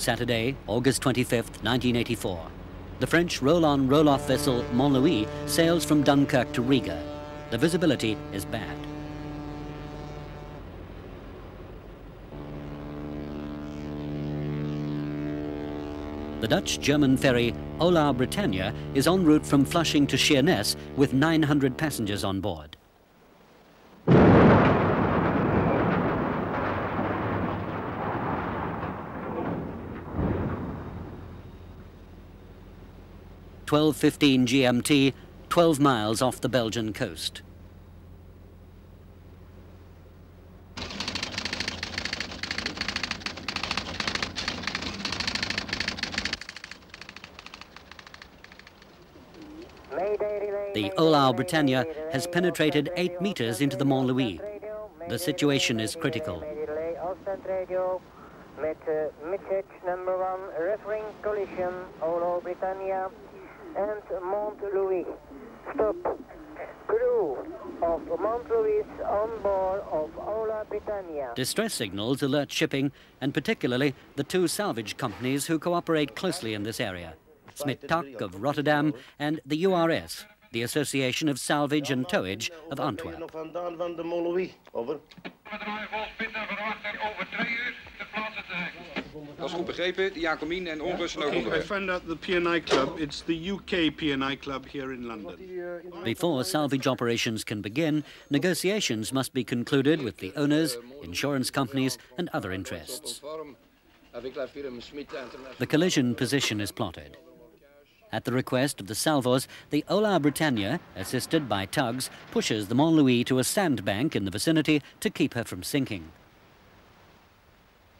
Saturday, August 25th, 1984. The French roll-on, roll-off vessel Mont Louis sails from Dunkirk to Riga. The visibility is bad. The Dutch-German ferry OLAU Britannia is en route from Flushing to Sheerness with 900 passengers on board. (12:15 GMT), 12 miles off the Belgian coast. The OLAU Britannia has penetrated 8 meters into the Mont Louis. The situation is critical. Message number 1, referring collision, OLAU Britannia and Mont Louis. Stop. Crew of Mont Louis on board of OLAU Britannia. Distress signals alert shipping, and particularly the 2 salvage companies who cooperate closely in this area. Smit-Tak of Rotterdam and the URS, the Association of Salvage and Towage of Antwerp. Dat is goed begrepen. Jacomine en onrust en I found out the P&I Club, it's the UK P&I Club here in London. Before salvage operations can begin, negotiations must be concluded with the owners, insurance companies and other interests. The collision position is plotted. At the request of the salvos, the OLAU Britannia, assisted by tugs, pushes the Mont Louis to a sandbank in the vicinity to keep her from sinking.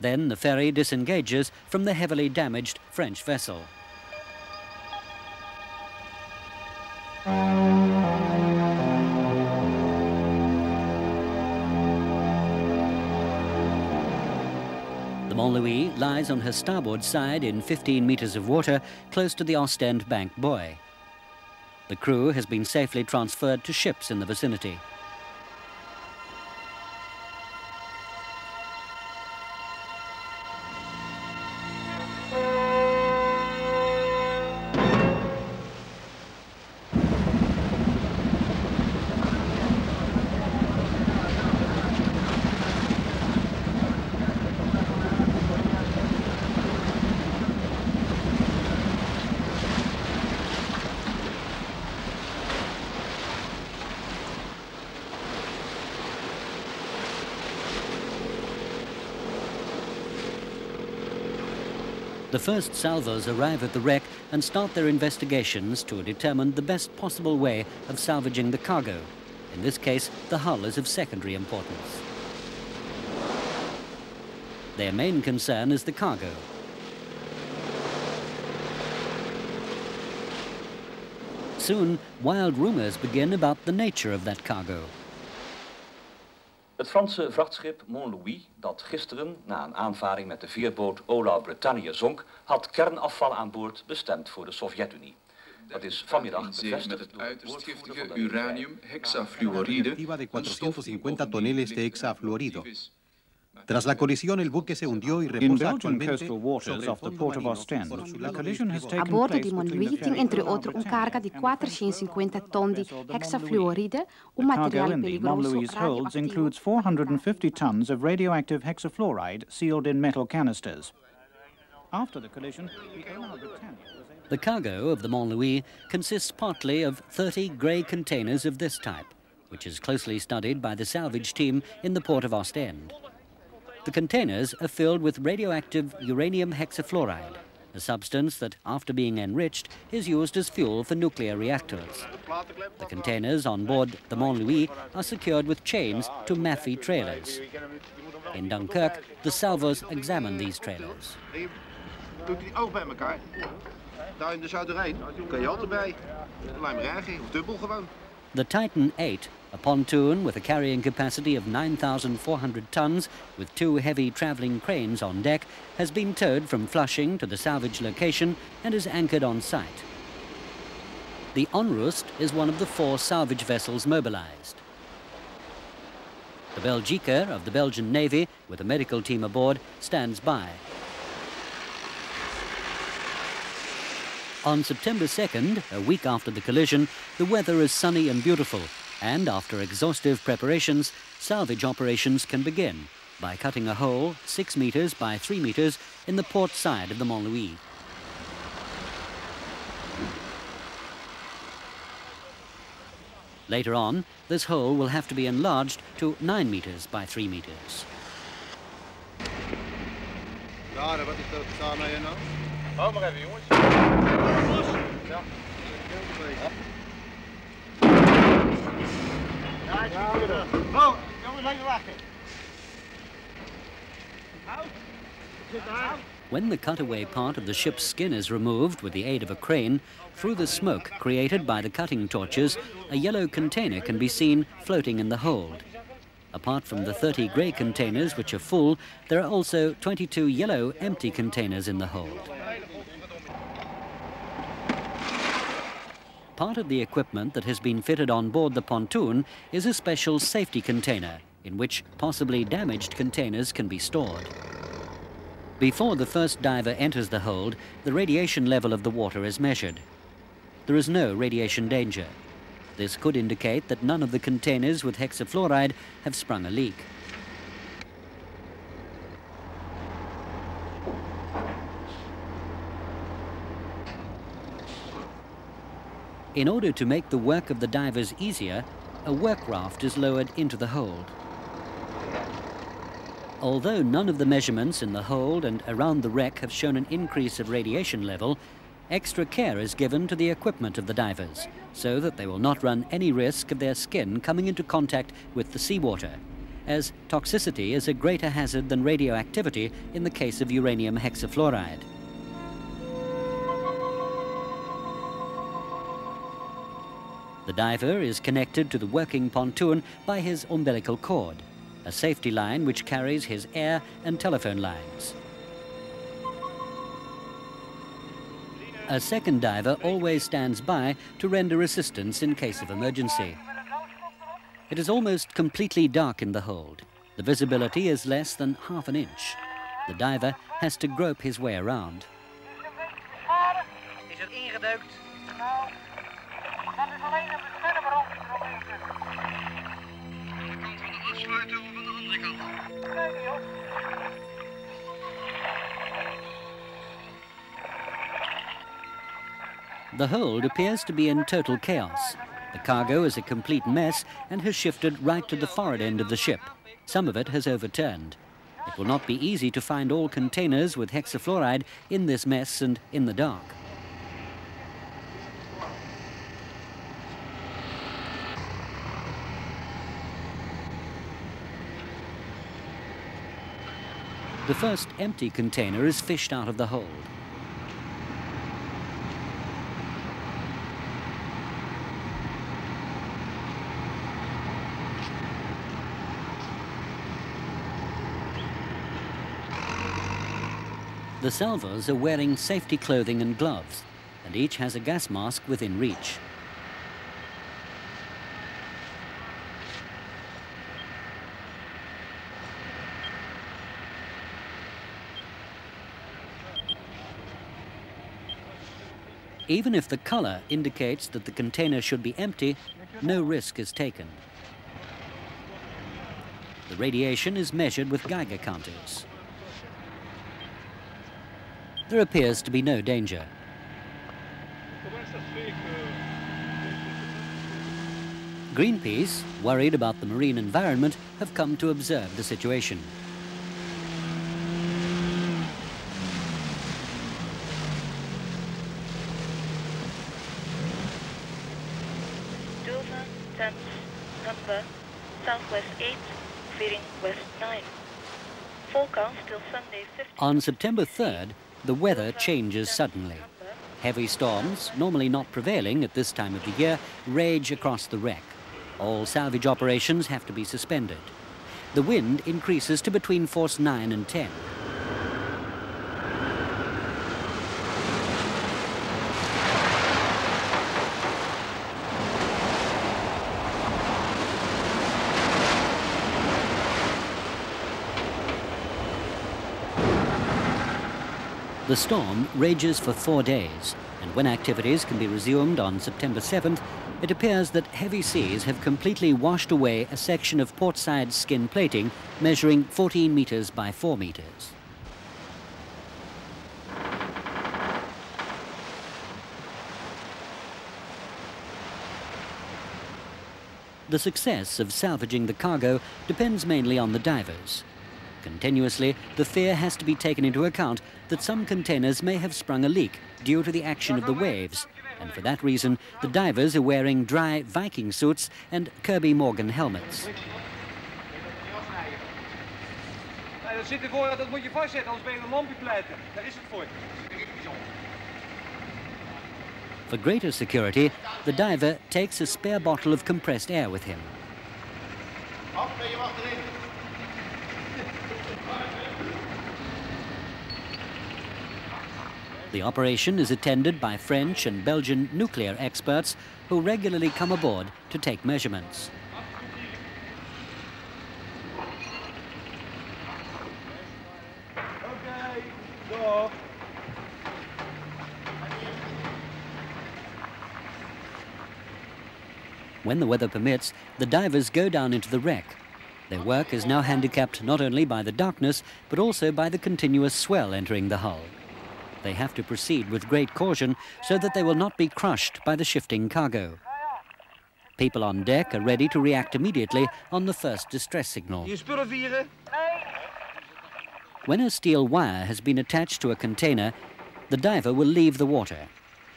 Then the ferry disengages from the heavily damaged French vessel. The Mont Louis lies on her starboard side in 15 meters of water close to the Ostend Bank buoy. The crew has been safely transferred to ships in the vicinity. The first salvos arrive at the wreck and start their investigations to determine the best possible way of salvaging the cargo. In this case, the hull is of secondary importance. Their main concern is the cargo. Soon, wild rumors begin about the nature of that cargo. Het Franse vrachtschip Mont Louis, dat gisteren na een aanvaring met de veerboot OLAU Britannia zonk, had kernafval aan boord bestemd voor de Sovjet-Unie. Dat is vanmiddag bevestigd met het uiterst giftige uranium hexafluoride. de 450 toneles de hexafluorido. Tras la colisión, el buque se hundió y reposa actualmente waters off the port of Ostend. The collision has A taken bordo place di Mont between Louis the tem ferry entre and outro carga di 450 ton di vessel, the hexafluoride, The cargo materiale in the Mont perigoso Louis holds radioactivo. includes 450 tons of radioactive hexafluoride sealed in metal canisters. After the collision, the OLAU Britannia was able... The cargo of the Mont Louis consists partly of 30 grey containers of this type, which is closely studied by the salvage team in the port of Ostend. The containers are filled with radioactive uranium hexafluoride, a substance that, after being enriched, is used as fuel for nuclear reactors. The containers on board the Mont Louis are secured with chains to Maffei trailers. In Dunkirk, the salvos examine these trailers. Doet die oog bij elkaar. Daar in de Zuiderrijn kan je altijd bij. Lijmerij of dubbel gewoon. The Titan 8, a pontoon with a carrying capacity of 9,400 tons with 2 heavy travelling cranes on deck, has been towed from Flushing to the salvage location and is anchored on site. The Onrust is one of the 4 salvage vessels mobilised. The Belgica of the Belgian Navy, with a medical team aboard, stands by. On September 2nd, a week after the collision, the weather is sunny and beautiful, and after exhaustive preparations, salvage operations can begin by cutting a hole 6 meters by 3 meters in the port side of the Mont Louis. Later on, this hole will have to be enlarged to 9 meters by 3 meters. Lara, wat is dat samen hier nou? Hou maar even, jongens. Ja. Oh, jongens, even wachten. When the cutaway part of the ship's skin is removed with the aid of a crane, through the smoke created by the cutting torches, a yellow container can be seen floating in the hold. Apart from the 30 grey containers which are full, there are also 22 yellow empty containers in the hold. Part of the equipment that has been fitted on board the pontoon is a special safety container in which possibly damaged containers can be stored. Before the first diver enters the hold, the radiation level of the water is measured. There is no radiation danger. This could indicate that none of the containers with hexafluoride have sprung a leak. In order to make the work of the divers easier, a work raft is lowered into the hold. Although none of the measurements in the hold and around the wreck have shown an increase of radiation level, extra care is given to the equipment of the divers so that they will not run any risk of their skin coming into contact with the seawater, as toxicity is a greater hazard than radioactivity in the case of uranium hexafluoride. The diver is connected to the working pontoon by his umbilical cord, a safety line which carries his air and telephone lines. A second diver always stands by to render assistance in case of emergency. It is almost completely dark in the hold. The visibility is less than half an inch. The diver has to grope his way around. Is het ingeduikt? The hold appears to be in total chaos. The cargo is a complete mess and has shifted right to the forward end of the ship. Some of it has overturned. It will not be easy to find all containers with hexafluoride in this mess and in the dark. The first empty container is fished out of the hold. The salvors are wearing safety clothing and gloves, and each has a gas mask within reach. Even if the color indicates that the container should be empty, no risk is taken. The radiation is measured with Geiger counters. There appears to be no danger. Greenpeace, worried about the marine environment, have come to observe the situation. Temps, number, southwest 8, veering west 9. Forecast till Sunday 15. On September 3rd, the weather changes suddenly. Heavy storms, normally not prevailing at this time of the year, rage across the wreck. All salvage operations have to be suspended. The wind increases to between force 9 and 10. The storm rages for 4 days, And when activities can be resumed on September 7th, it appears that heavy seas have completely washed away a section of portside skin plating measuring 14 meters by 4 meters. The success of salvaging the cargo depends mainly on the divers. Continuously, the fear has to be taken into account that some containers may have sprung a leak due to the action of the waves, and for that reason, the divers are wearing dry Viking suits and Kirby Morgan helmets. Dat zit ervoor, dat moet je vastzetten, anders ben je een lampje pleiten. Daar is het voor. For greater security, the diver takes a spare bottle of compressed air with him. The operation is attended by French and Belgian nuclear experts who regularly come aboard to take measurements. Okay, go. When the weather permits, the divers go down into the wreck. Their work is now handicapped not only by the darkness, but also by the continuous swell entering the hull. They have to proceed with great caution so that they will not be crushed by the shifting cargo. People on deck are ready to react immediately on the first distress signal. When a steel wire has been attached to a container, the diver will leave the water.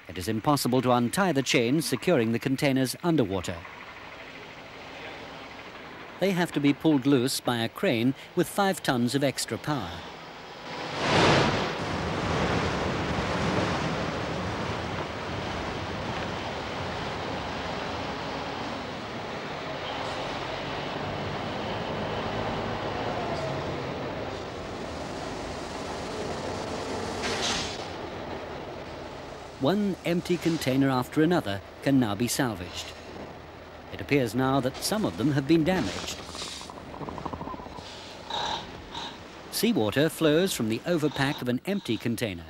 It is impossible to untie the chains securing the containers underwater. They have to be pulled loose by a crane with 5 tons of extra power. One empty container after another can now be salvaged. It appears now that some of them have been damaged. Seawater flows from the overpack of an empty container.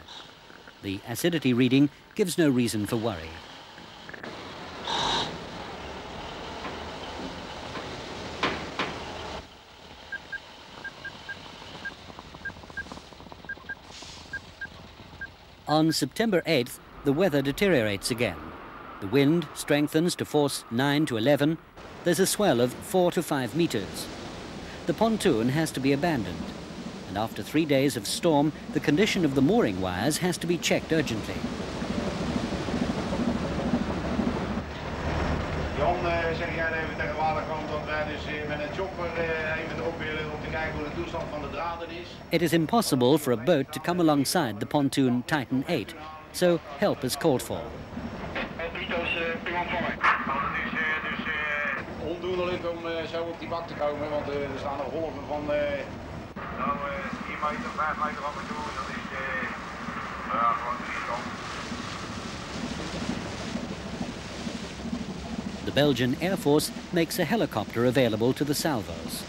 The acidity reading gives no reason for worry. On September 8th, the weather deteriorates again. The wind strengthens to force 9 to 11. There's a swell of 4 to 5 meters. The pontoon has to be abandoned. And after 3 days of storm, the condition of the mooring wires has to be checked urgently. Jan, zeg jij even tegen waterkant dat wij dus met een chopper even ook weer om te kijken hoe de toestand van de draden is. It is impossible for a boat to come alongside the pontoon Titan 8, so help is called for. Ondoenlijk om zo op die bak te komen, want er staan er golven van 4 meter, 5 meter af en toe. Dat is gewoon 3 kant. The Belgian Air Force makes a helicopter available to the salvos.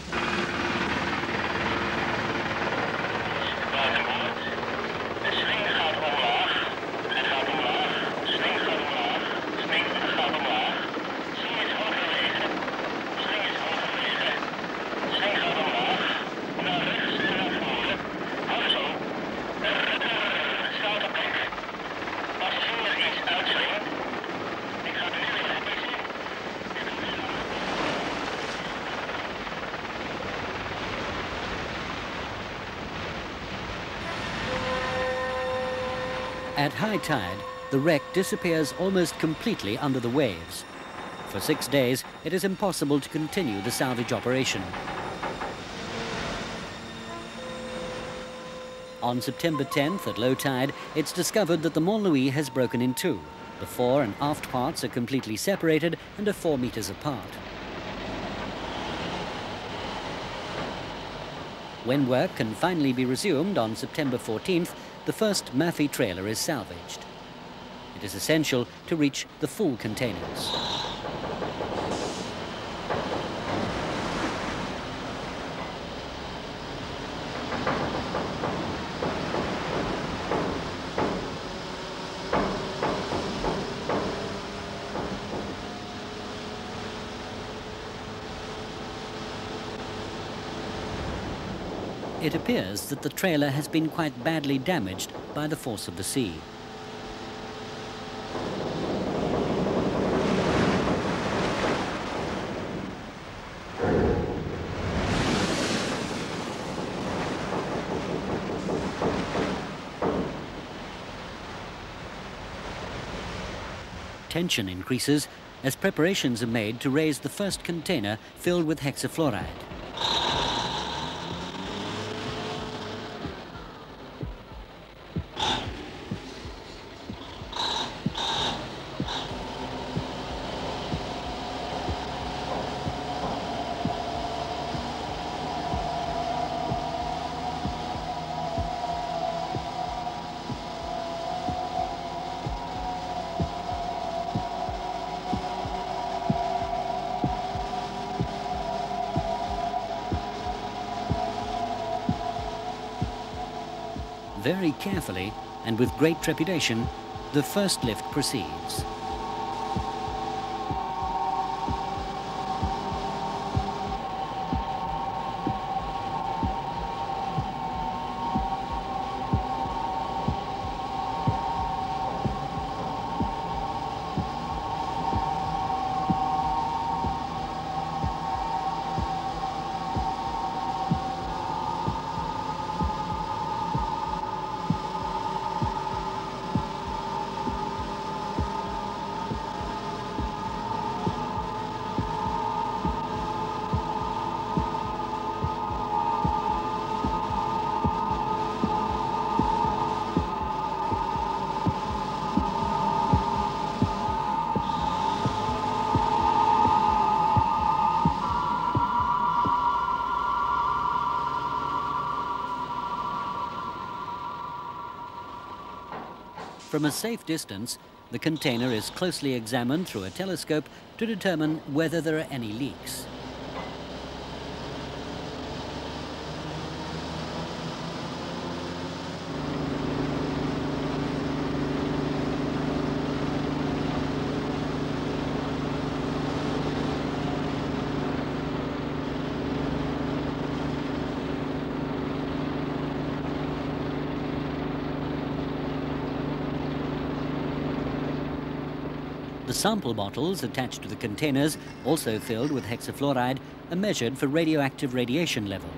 At high tide, the wreck disappears almost completely under the waves. For 6 days, it is impossible to continue the salvage operation. On September 10th, at low tide, it's discovered that the Mont Louis has broken in two. The fore and aft parts are completely separated and are 4 meters apart. When work can finally be resumed on September 14th, the first Murphy trailer is salvaged. It is essential to reach the full containers. It appears that the trailer has been quite badly damaged by the force of the sea. Tension increases as preparations are made to raise the first container filled with hexafluoride. Very carefully and with great trepidation, the first lift proceeds. From a safe distance, the container is closely examined through a telescope to determine whether there are any leaks. The sample bottles attached to the containers, also filled with hexafluoride, are measured for radioactive radiation level.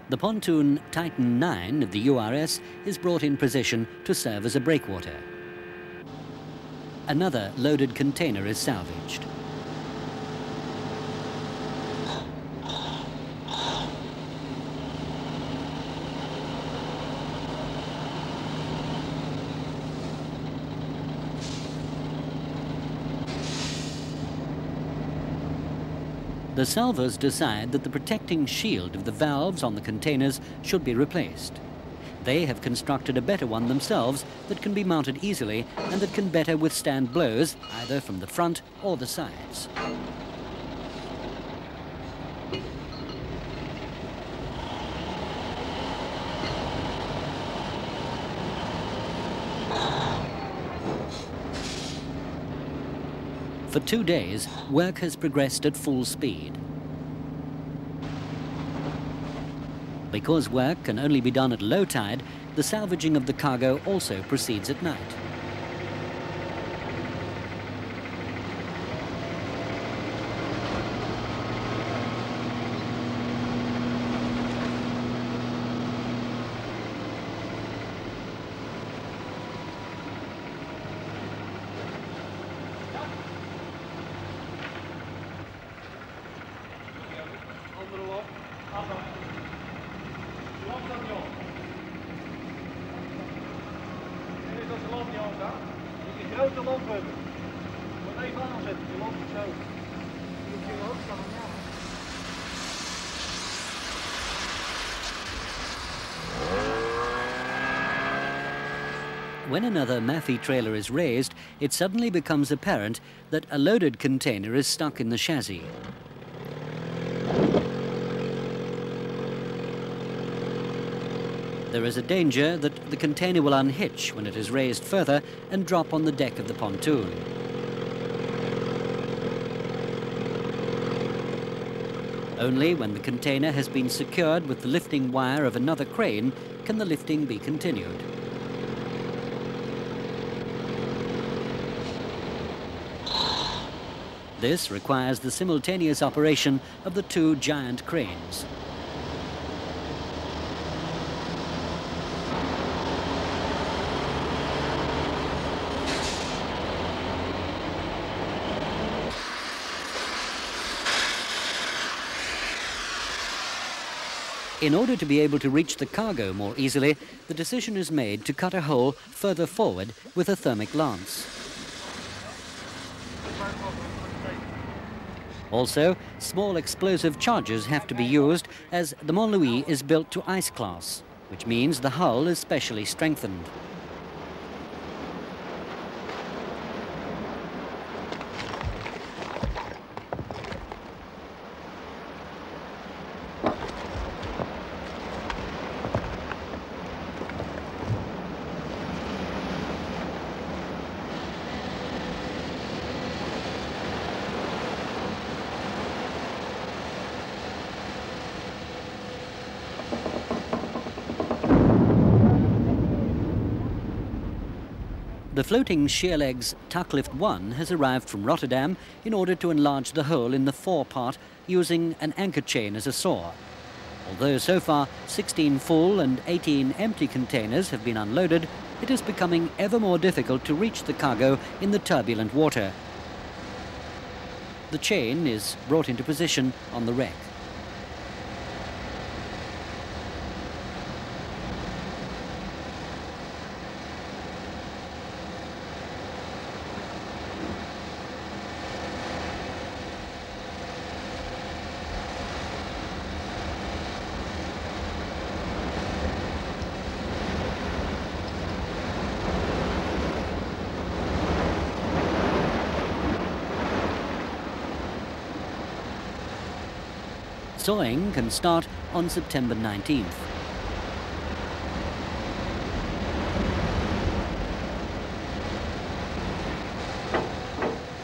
The pontoon Titan 9 of the URS is brought in position to serve as a breakwater. Another loaded container is salvaged. The salvors decide that the protecting shield of the valves on the containers should be replaced. They have constructed a better one themselves that can be mounted easily and that can better withstand blows either from the front or the sides. For 2 days, work has progressed at full speed. Because work can only be done at low tide, the salvaging of the cargo also proceeds at night. When another Maffei trailer is raised, it suddenly becomes apparent that a loaded container is stuck in the chassis. There is a danger that the container will unhitch when it is raised further and drop on the deck of the pontoon. Only when the container has been secured with the lifting wire of another crane can the lifting be continued. This requires the simultaneous operation of the two giant cranes. In order to be able to reach the cargo more easily, the decision is made to cut a hole further forward with a thermic lance. Also, small explosive charges have to be used, as the Mont Louis is built to ice class, which means the hull is specially strengthened. The floating shear legs Tucklift 1 has arrived from Rotterdam in order to enlarge the hole in the forepart using an anchor chain as a saw. Although so far 16 full and 18 empty containers have been unloaded, it is becoming ever more difficult to reach the cargo in the turbulent water. The chain is brought into position on the wreck. Sawing can start on September 19th.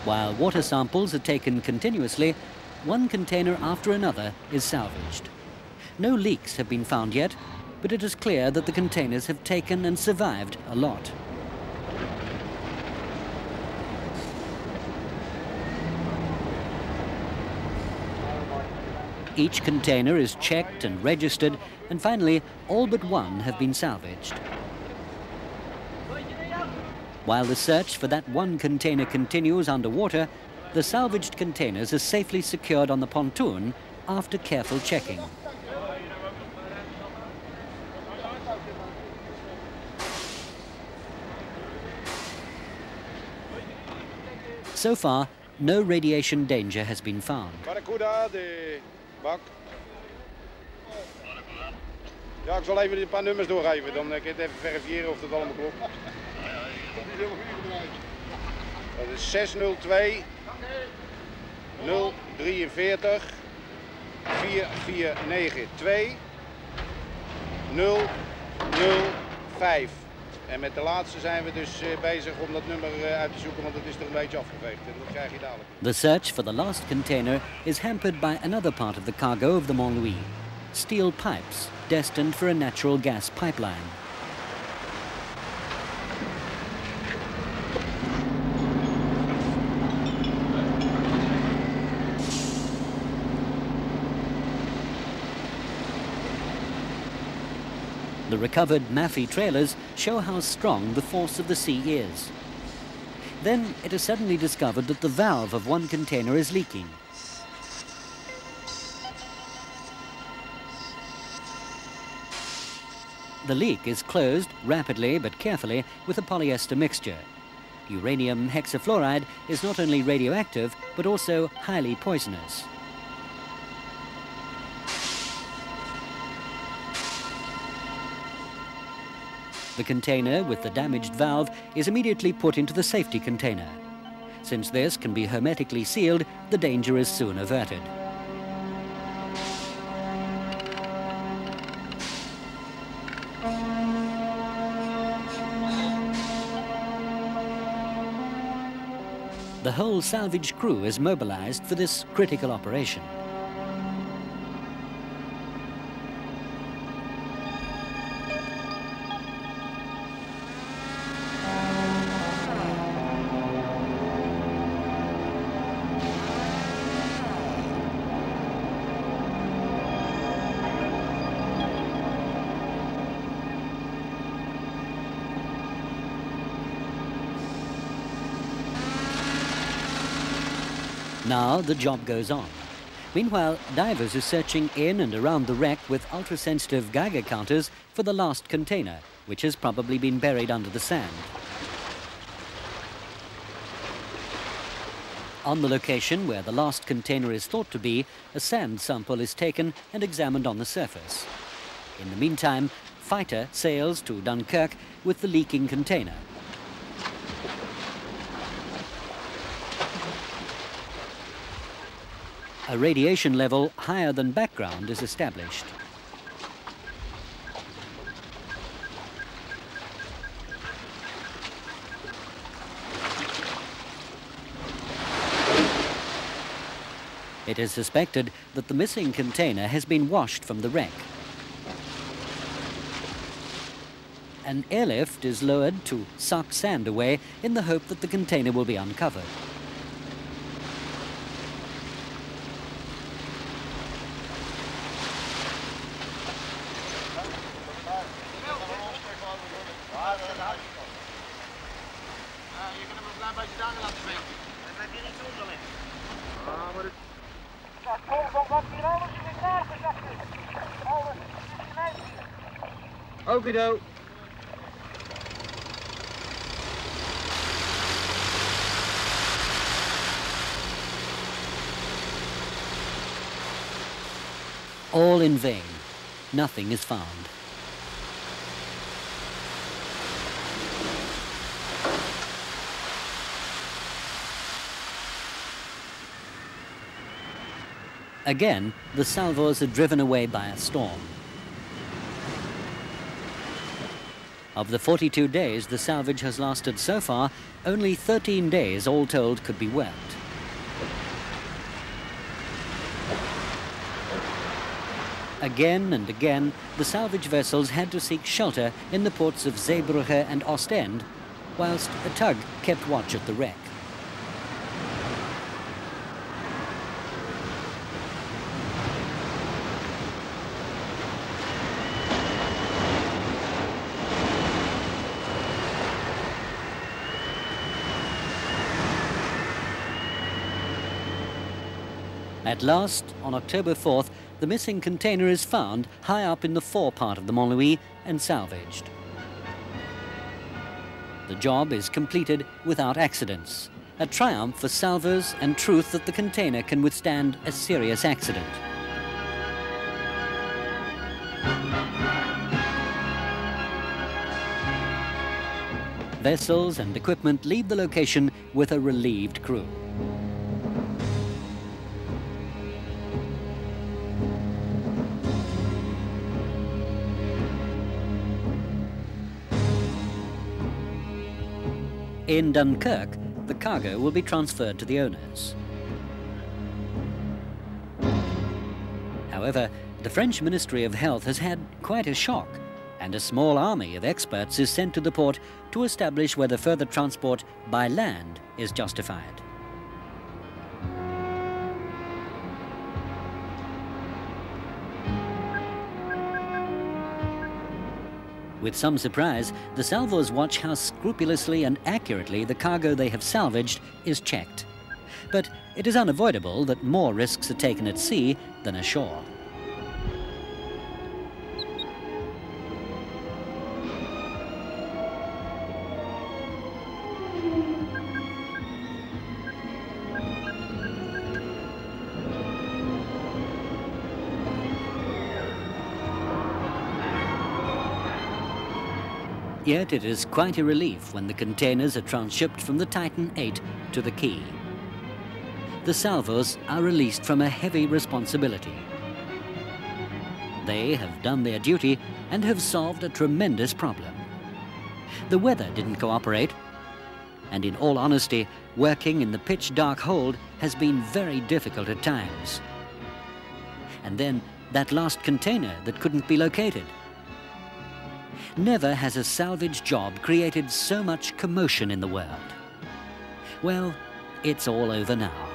While water samples are taken continuously, one container after another is salvaged. No leaks have been found yet, but it is clear that the containers have taken and survived a lot. Each container is checked and registered, and finally, all but one have been salvaged. While the search for that one container continues underwater, the salvaged containers are safely secured on the pontoon after careful checking. So far, no radiation danger has been found. Bak. Ja, ik zal even een paar nummers doorgeven, dan kan ik het even verifiëren of dat allemaal klopt. Dat is 602 043 4492 005. En met de laatste zijn we dus bezig om dat nummer uit te zoeken, want het is er een beetje afgeveegd. En dat krijg je dadelijk. The search for the last container is hampered by another part of the cargo of the Mont Louis, steel pipes destined for a natural gas pipeline. The recovered Maffei trailers show how strong the force of the sea is. Then it is suddenly discovered that the valve of one container is leaking. The leak is closed rapidly but carefully with a polyester mixture. Uranium hexafluoride is not only radioactive but also highly poisonous. The container with the damaged valve is immediately put into the safety container. Since this can be hermetically sealed, the danger is soon averted. The whole salvage crew is mobilized for this critical operation. Now the job goes on. Meanwhile, divers are searching in and around the wreck with ultra-sensitive Geiger counters for the last container, which has probably been buried under the sand. On the location where the last container is thought to be, a sand sample is taken and examined on the surface. In the meantime, fighter sails to Dunkirk with the leaking container. A radiation level higher than background is established. It is suspected that the missing container has been washed from the wreck. An airlift is lowered to suck sand away in the hope that the container will be uncovered. Okido. All in vain. Nothing is found. Again, the salvos are driven away by a storm. Of the 42 days the salvage has lasted so far, only 13 days all told could be worked. Again and again, the salvage vessels had to seek shelter in the ports of Zeebrugge and Ostend, whilst a tug kept watch at the wreck. At last, on October 4th, the missing container is found high up in the fore part of the Mont Louis and salvaged. The job is completed without accidents, a triumph for salvors and truth that the container can withstand a serious accident. Vessels and equipment leave the location with a relieved crew. In Dunkirk, the cargo will be transferred to the owners. However, the French Ministry of Health has had quite a shock, and a small army of experts is sent to the port to establish whether further transport by land is justified. With some surprise, the salvos watch how scrupulously and accurately the cargo they have salvaged is checked. But it is unavoidable that more risks are taken at sea than ashore. Yet it is quite a relief when the containers are transshipped from the Titan 8 to the quay. The salvos are released from a heavy responsibility. They have done their duty and have solved a tremendous problem. The weather didn't cooperate, and in all honesty, working in the pitch-dark hold has been very difficult at times. And then that last container that couldn't be located. Never has a salvage job created so much commotion in the world. Well, it's all over now.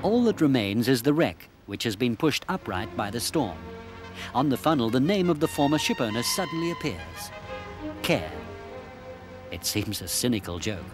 All that remains is the wreck, which has been pushed upright by the storm. On the funnel, the name of the former shipowner suddenly appears. Care. It seems a cynical joke.